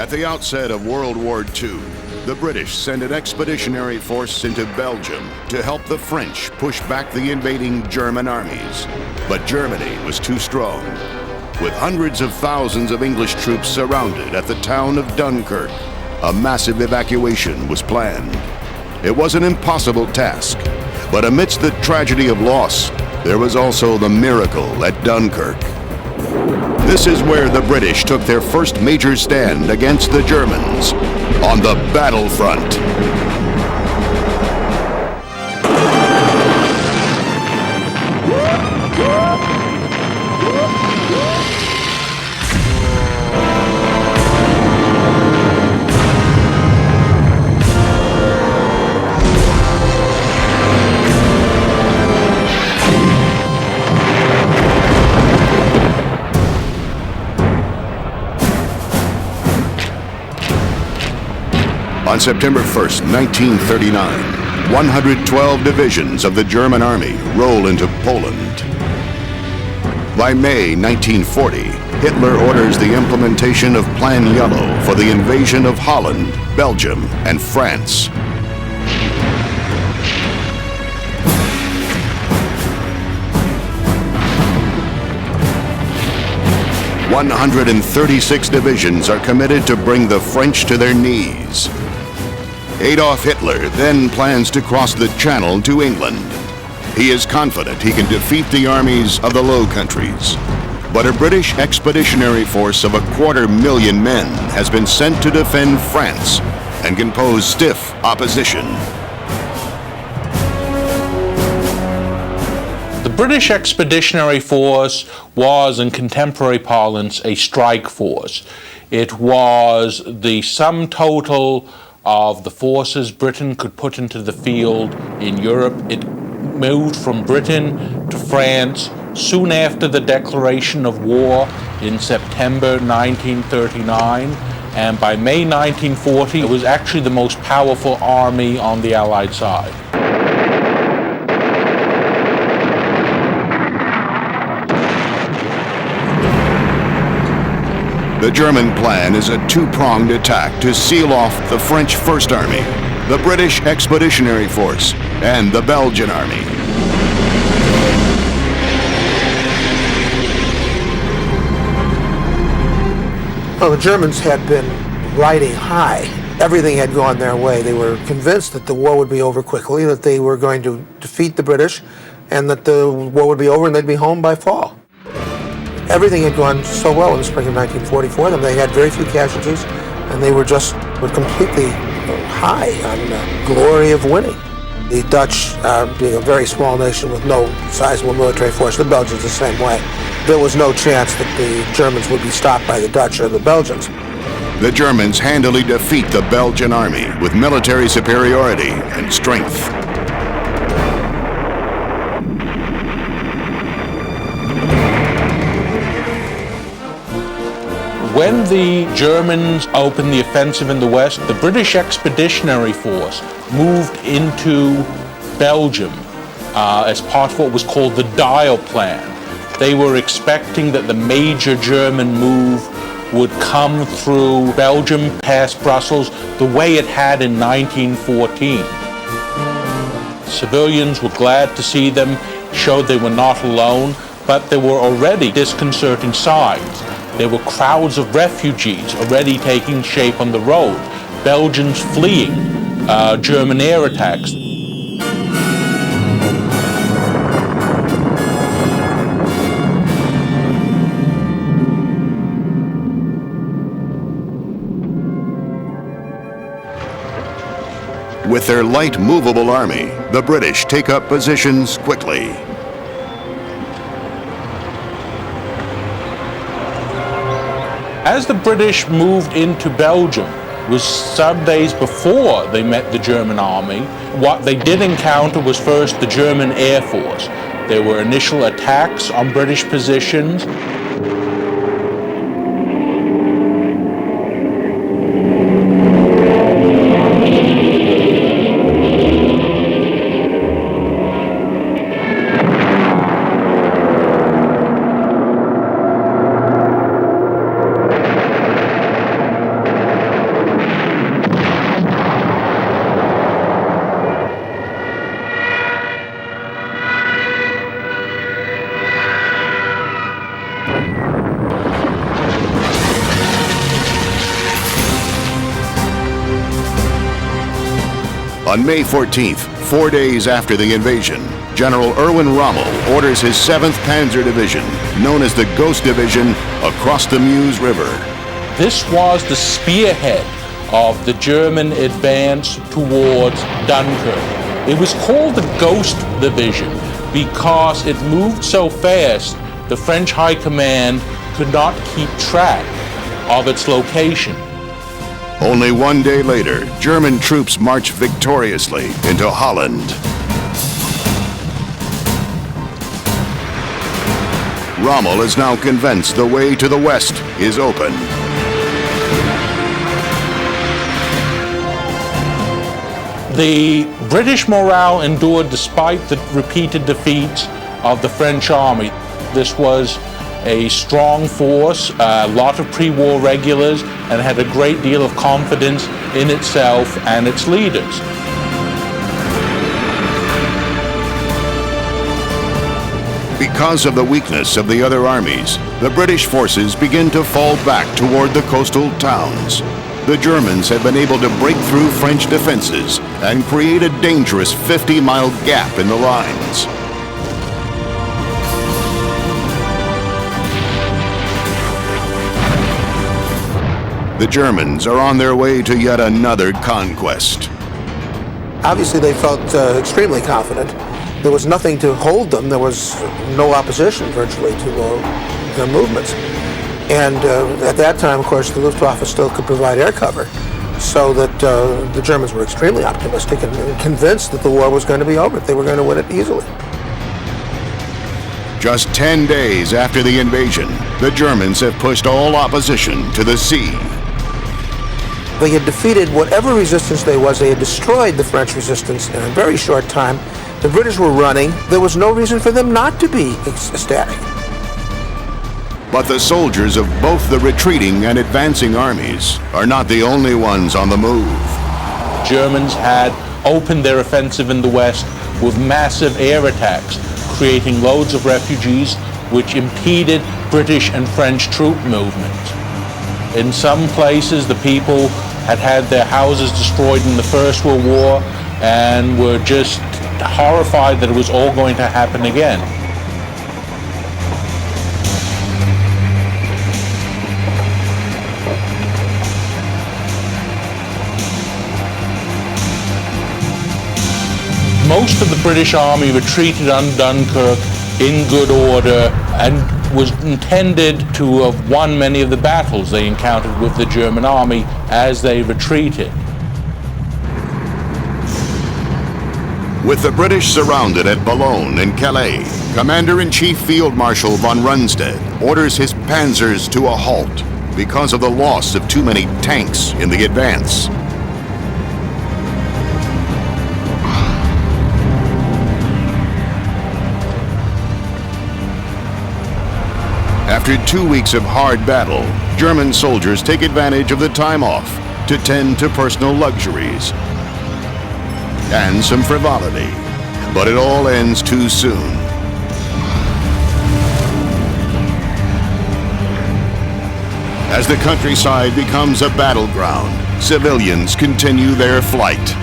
At the outset of World War II, the British sent an expeditionary force into Belgium to help the French push back the invading German armies. But Germany was too strong. With hundreds of thousands of English troops surrounded at the town of Dunkirk, a massive evacuation was planned. It was an impossible task, but amidst the tragedy of loss, there was also the miracle at Dunkirk. This is where the British took their first major stand against the Germans on the battlefront. On September 1st, 1939, 112 divisions of the German army roll into Poland. By May 1940, Hitler orders the implementation of Plan Yellow for the invasion of Holland, Belgium, and France. "136 divisions are committed to bring the French to their knees." Adolf Hitler then plans to cross the Channel to England. He is confident he can defeat the armies of the Low Countries. But a British expeditionary force of 250,000 men has been sent to defend France and can pose stiff opposition. The British Expeditionary Force was, in contemporary parlance, a strike force. It was the sum total of the forces Britain could put into the field in Europe. It moved from Britain to France soon after the declaration of war in September 1939, and by May 1940, it was actually the most powerful army on the Allied side. The German plan is a two-pronged attack to seal off the French First Army, the British Expeditionary Force, and the Belgian Army. Well, the Germans had been riding high. Everything had gone their way. They were convinced that the war would be over quickly, that they were going to defeat the British, and that the war would be over and they'd be home by fall. Everything had gone so well in the spring of 1944 that they had very few casualties, and they were completely high on the glory of winning. The Dutch, being a very small nation with no sizable military force, the Belgians the same way, there was no chance that the Germans would be stopped by the Dutch or the Belgians. The Germans handily defeat the Belgian army with military superiority and strength. When the Germans opened the offensive in the West, the British Expeditionary Force moved into Belgium as part of what was called the Dial Plan. They were expecting that the major German move would come through Belgium, past Brussels, the way it had in 1914. Civilians were glad to see them, showed they were not alone, but there were already disconcerting signs. There were crowds of refugees already taking shape on the road, Belgians fleeing German air attacks. With their light movable army, the British take up positions quickly. As the British moved into Belgium, it was some days before they met the German army. What they did encounter was first the German Air Force. There were initial attacks on British positions. On May 14th, 4 days after the invasion, General Erwin Rommel orders his 7th Panzer Division, known as the Ghost Division, across the Meuse River. This was the spearhead of the German advance towards Dunkirk. It was called the Ghost Division because it moved so fast the French High Command could not keep track of its location. Only 1 day later, German troops marched victoriously into Holland. Rommel is now convinced the way to the west is open. The British morale endured despite the repeated defeats of the French army. This was a strong force, a lot of pre-war regulars, and had a great deal of confidence in itself and its leaders. Because of the weakness of the other armies, the British forces begin to fall back toward the coastal towns. The Germans had been able to break through French defenses and create a dangerous 50-mile gap in the lines. The Germans are on their way to yet another conquest. Obviously, they felt extremely confident. There was nothing to hold them. There was no opposition virtually to their movements. And at that time, of course, the Luftwaffe still could provide air cover, so that the Germans were extremely optimistic and convinced that the war was going to be over. They were going to win it easily. Just 10 days after the invasion, the Germans have pushed all opposition to the sea. They had defeated whatever resistance there was. They had destroyed the French resistance in a very short time. The British were running. There was no reason for them not to be ecstatic. But the soldiers of both the retreating and advancing armies are not the only ones on the move. Germans had opened their offensive in the west with massive air attacks, creating loads of refugees, which impeded British and French troop movement. In some places, the people had had their houses destroyed in the First World War and were just horrified that it was all going to happen again. Most of the British Army retreated on Dunkirk in good order and was intended to have won many of the battles they encountered with the German army as they retreated. With the British surrounded at Boulogne and Calais, Commander-in-Chief Field Marshal von Rundstedt orders his panzers to a halt because of the loss of too many tanks in the advance. After 2 weeks of hard battle, German soldiers take advantage of the time off to tend to personal luxuries and some frivolity, but it all ends too soon. As the countryside becomes a battleground, civilians continue their flight.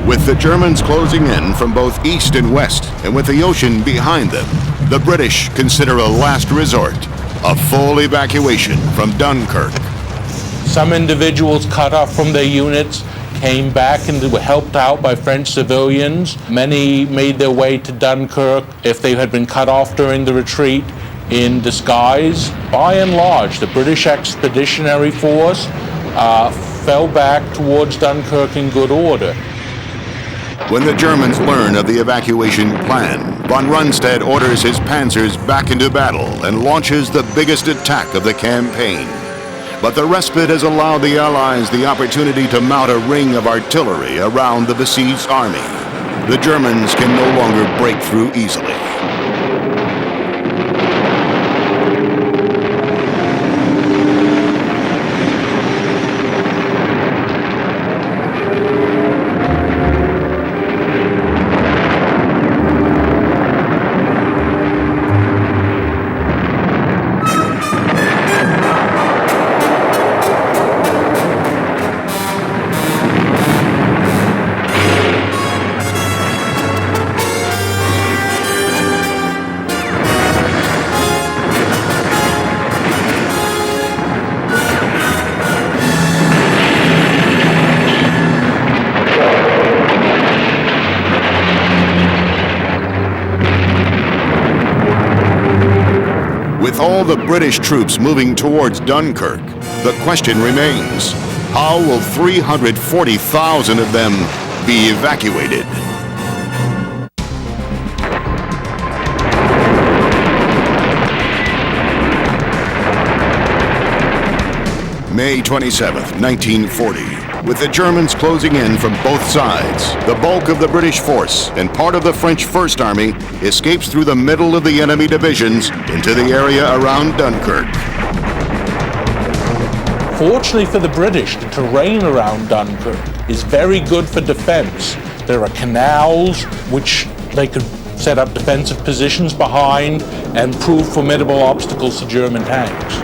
With the Germans closing in from both east and west, and with the ocean behind them, the British consider a last resort, a full evacuation from Dunkirk. Some individuals cut off from their units came back and were helped out by French civilians. Many made their way to Dunkirk if they had been cut off during the retreat in disguise. By and large, the British Expeditionary Force fell back towards Dunkirk in good order. When the Germans learn of the evacuation plan, von Rundstedt orders his panzers back into battle and launches the biggest attack of the campaign. But the respite has allowed the Allies the opportunity to mount a ring of artillery around the besieged army. The Germans can no longer break through easily. all the British troops moving towards Dunkirk, the question remains, how will 340,000 of them be evacuated? May 27th, 1940. With the Germans closing in from both sides, the bulk of the British force and part of the French First Army escapes through the middle of the enemy divisions into the area around Dunkirk. Fortunately for the British, the terrain around Dunkirk is very good for defense. There are canals which they could set up defensive positions behind and prove formidable obstacles to German tanks.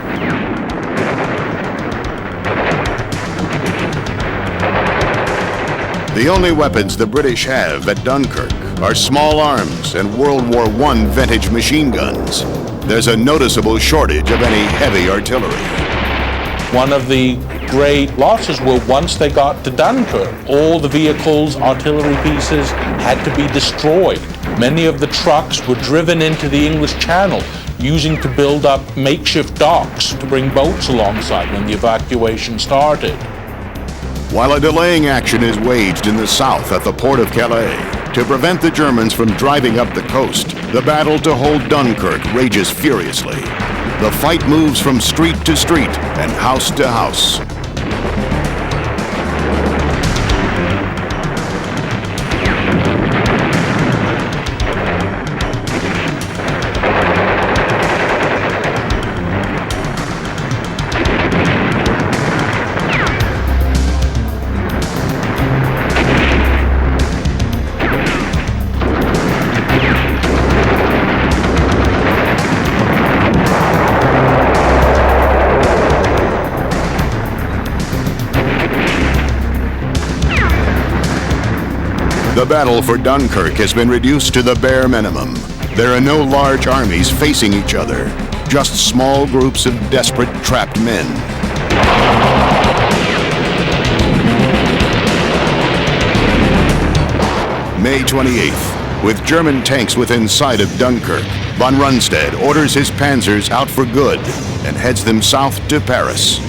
The only weapons the British have at Dunkirk are small arms and World War I vintage machine guns. There's a noticeable shortage of any heavy artillery. One of the great losses were once they got to Dunkirk, all the vehicles, artillery pieces had to be destroyed. Many of the trucks were driven into the English Channel, using to build up makeshift docks to bring boats alongside when the evacuation started. While a delaying action is waged in the south at the port of Calais to prevent the Germans from driving up the coast, the battle to hold Dunkirk rages furiously. The fight moves from street to street and house to house. The battle for Dunkirk has been reduced to the bare minimum. There are no large armies facing each other, just small groups of desperate, trapped men. May 28th. With German tanks within sight of Dunkirk, von Rundstedt orders his panzers out for good and heads them south to Paris.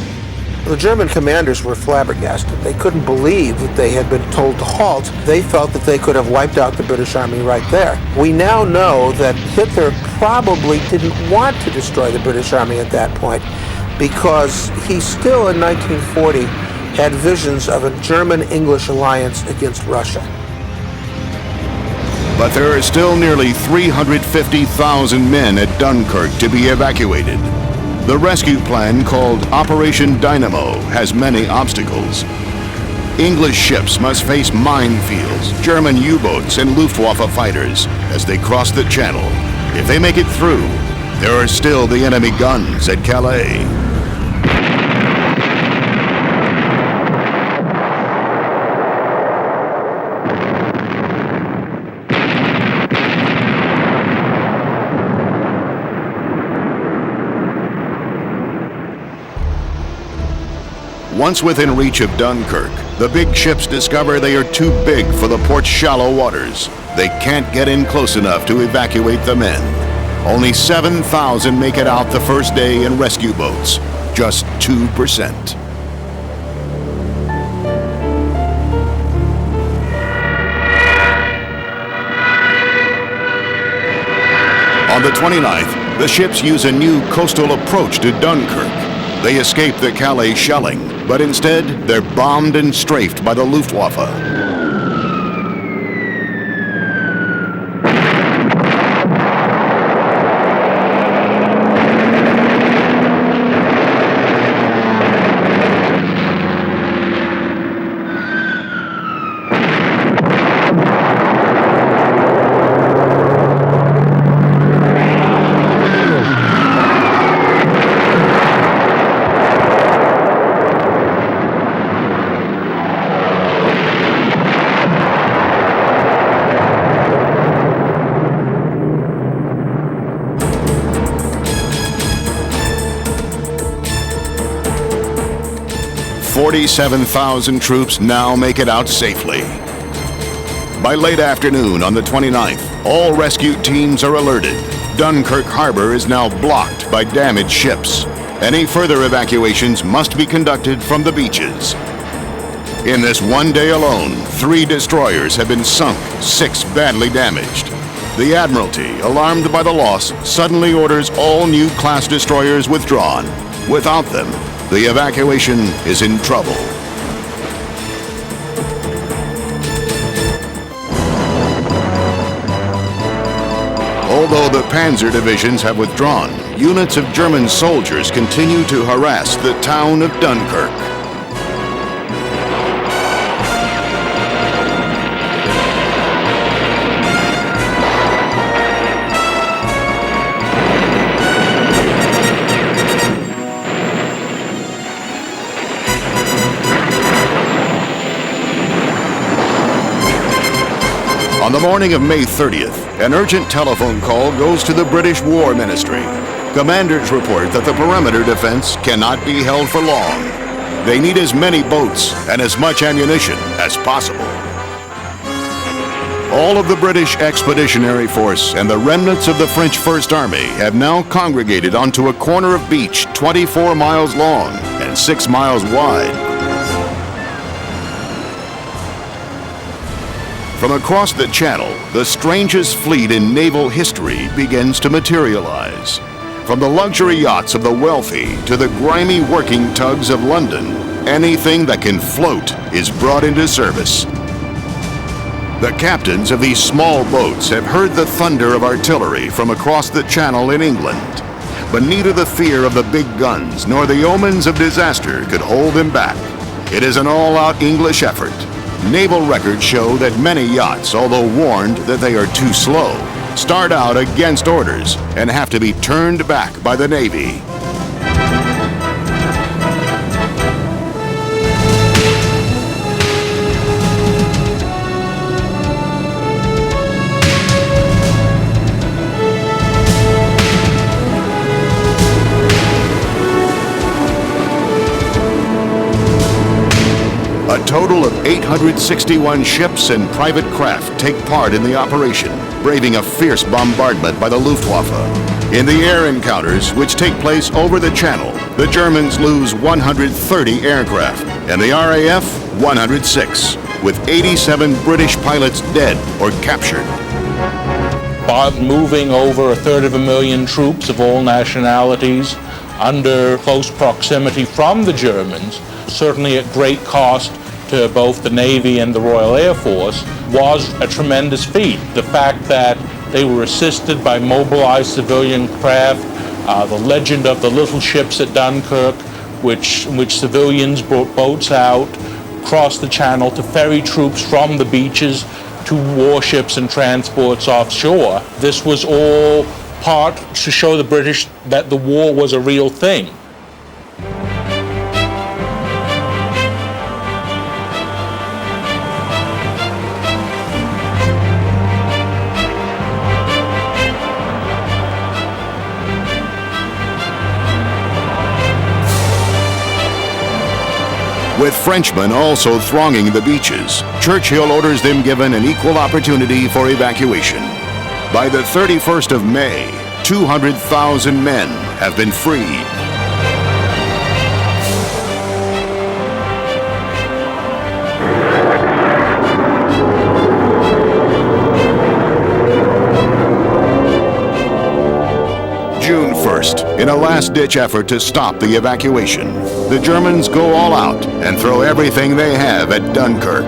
The German commanders were flabbergasted. They couldn't believe that they had been told to halt. They felt that they could have wiped out the British Army right there. We now know that Hitler probably didn't want to destroy the British Army at that point because he still in 1940 had visions of a German-English alliance against Russia. But there are still nearly 350,000 men at Dunkirk to be evacuated. The rescue plan, called Operation Dynamo, has many obstacles. English ships must face minefields, German U-boats, and Luftwaffe fighters as they cross the channel. If they make it through, there are still the enemy guns at Calais. Once within reach of Dunkirk, the big ships discover they are too big for the port's shallow waters. They can't get in close enough to evacuate the men. Only 7,000 make it out the first day in rescue boats, just 2%. On the 29th, the ships use a new coastal approach to Dunkirk. They escape the Calais shelling, but instead they're bombed and strafed by the Luftwaffe. "47,000 troops now make it out safely. By late afternoon on the 29th, all rescue teams are alerted. Dunkirk harbor is now blocked by damaged ships. Any further evacuations must be conducted from the beaches. In this one day alone, 3 destroyers have been sunk, 6 badly damaged. The Admiralty, alarmed by the loss, suddenly orders all new class destroyers withdrawn. Without them, the evacuation is in trouble. Although the Panzer divisions have withdrawn, units of German soldiers continue to harass the town of Dunkirk. On the morning of May 30th, an urgent telephone call goes to the British War Ministry. Commanders report that the perimeter defense cannot be held for long. They need as many boats and as much ammunition as possible. All of the British Expeditionary Force and the remnants of the French First Army have now congregated onto a corner of beach 24 miles long and 6 miles wide. From across the Channel, the strangest fleet in naval history begins to materialize. From the luxury yachts of the wealthy to the grimy working tugs of London, anything that can float is brought into service. The captains of these small boats have heard the thunder of artillery from across the Channel in England, but neither the fear of the big guns nor the omens of disaster could hold them back. It is an all-out English effort. Naval records show that many yachts, although warned that they are too slow, start out against orders and have to be turned back by the Navy. A total of 861 ships and private craft take part in the operation, braving a fierce bombardment by the Luftwaffe. In the air encounters, which take place over the Channel, the Germans lose 130 aircraft, and the RAF 106, with 87 British pilots dead or captured. By moving over 1/3 troops of all nationalities under close proximity from the Germans, certainly at great cost to both the Navy and the Royal Air Force, was a tremendous feat. The fact that they were assisted by mobilized civilian craft, the legend of the little ships at Dunkirk, which civilians brought boats out, crossed the Channel to ferry troops from the beaches to warships and transports offshore. This was all part to show the British that the war was a real thing. With Frenchmen also thronging the beaches, Churchill orders them given an equal opportunity for evacuation. By the 31st of May, 200,000 men have been freed. June 1st, in a last-ditch effort to stop the evacuation, the Germans go all out and throw everything they have at Dunkirk.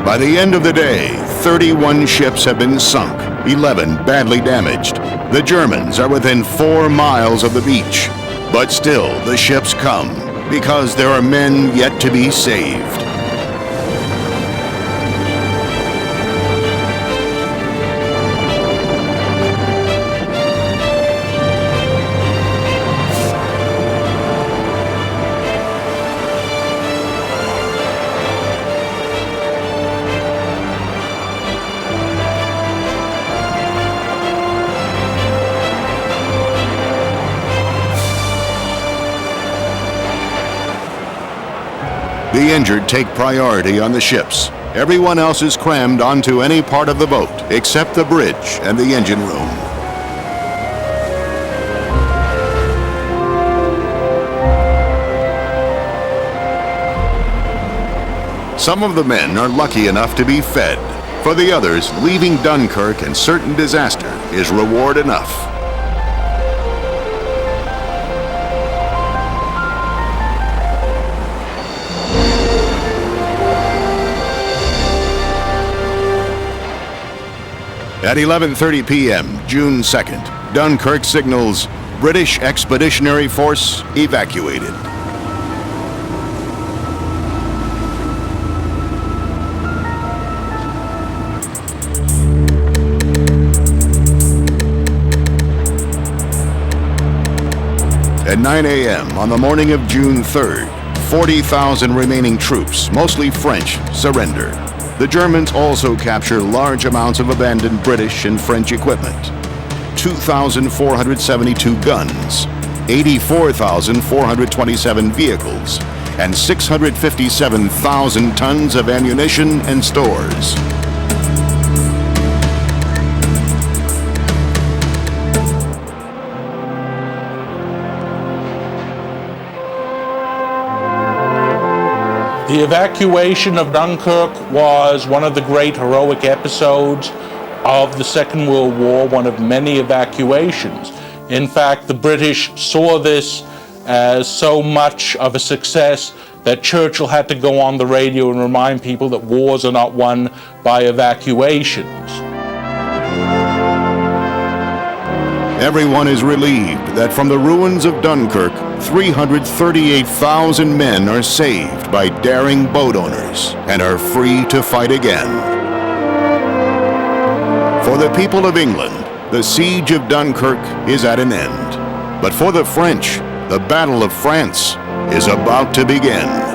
By the end of the day, 31 ships have been sunk, 11 badly damaged. The Germans are within 4 miles of the beach. But still, the ships come, because there are men yet to be saved. The injured take priority on the ships. Everyone else is crammed onto any part of the boat except the bridge and the engine room. Some of the men are lucky enough to be fed. For the others, leaving Dunkirk and certain disaster is reward enough. At 11:30 p.m., June 2nd, Dunkirk signals British Expeditionary Force evacuated. At 9 a.m. on the morning of June 3rd, 40,000 remaining troops, mostly French, surrender. The Germans also capture large amounts of abandoned British and French equipment. 2,472 guns, 84,427 vehicles, and 657,000 tons of ammunition and stores. The evacuation of Dunkirk was one of the great heroic episodes of the Second World War, one of many evacuations. In fact, the British saw this as so much of a success that Churchill had to go on the radio and remind people that wars are not won by evacuations. Everyone is relieved that from the ruins of Dunkirk, 338,000 men are saved by daring boat owners and are free to fight again. For the people of England, the siege of Dunkirk is at an end. But for the French, the Battle of France is about to begin.